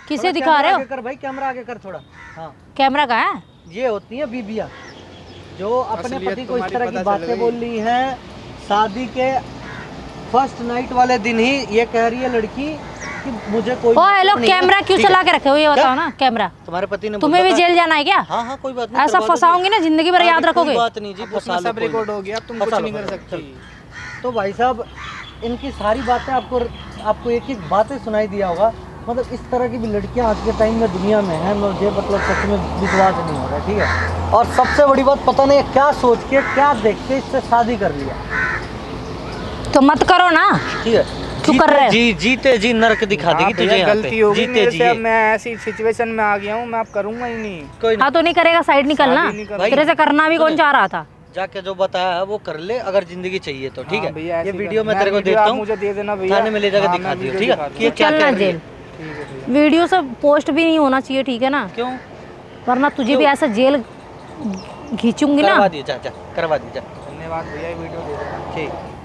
किसे थोड़ा दिखा कैमरा रहे हो? आगे कर भाई, कैमरा आगे कर थोड़ा। हाँ, कैमरा का है? ये होती है बीबियां जो अपने असलियत पति को इस तुम्हारी तरह की पता चल बातें गई। बोल रही हैं। शादी के फर्स्ट नाइट वाले दिन ही ये कह रही है लड़की कि मुझे कोई ओ हेलो, मतलब नहीं है। कैमरा क्यों ठीक है? चला के रखे हो ये बताओ ना? कैमरा तुम्हारे पति ने तुम्हें भी बोला था- जेल जाना है क्या? हाँ हाँ कोई बात नहीं, ऐसा करवा दो जी। फंसाऊंगी ना, जिंदगी भर अरे याद कोई रखोगे। बात नहीं जी, अब फंसा उसमें लो, सब कोई रिकॉर्ड बात हो गया, अब तुम फंसा कुछ लो, नहीं कर फंसा लो, सकती। चल। तो भाई साहब, इनकी सारी बातें आपको आपको एक एक बातें सुनाई दिया होगा। मतलब इस तरह की भी लड़कियां आज के टाइम में दुनिया में हैं, मुझे मतलब सच में विश्वास नहीं हो रहा है, ठीक है। और सबसे बड़ी बात, पता नहीं क्या सोच के क्या देख के इससे शादी कर लिया। तो मत करो ना, ठीक है, क्यों कर रहे हो? जीते जी नरक दिखा देगी तुझे यहाँ पे। गलती होगी जीते मेरे जी से, अब मैं ऐसी सिचुएशन में आ गया हूँ, मैं अब करूँगा ही नहीं। कोई हाँ तो नहीं करेगा, साइड निकलना। शादी नहीं करूंगा। तेरे से करना भी कौन सुने। चाह रहा था? जाके जो बताया है वो कर ले, अगर जिंदगी चाहिए तो ठीक हाँ भैया, है। ऐसे ये ही वीडियो कर- मैं तेरे को वीडियो देता आप हूँ, मुझे दे देना भैया, थाने में ले जाके हाँ, दिखा मैं दियो, वीडियो ठीक है दिखा कि ये क्या चलना कर रही है। जेल। ठीक है भैया। वीडियो सब पोस्ट भी नहीं होना चाहिए, ठीक है ना? क्यों? वरना तुझे भी ऐसा जेल खींचूंगी ना। करवा दिए, जा जा करवा दिए जा। धन्यवाद भैया, ये वीडियो दे देना। ठीक।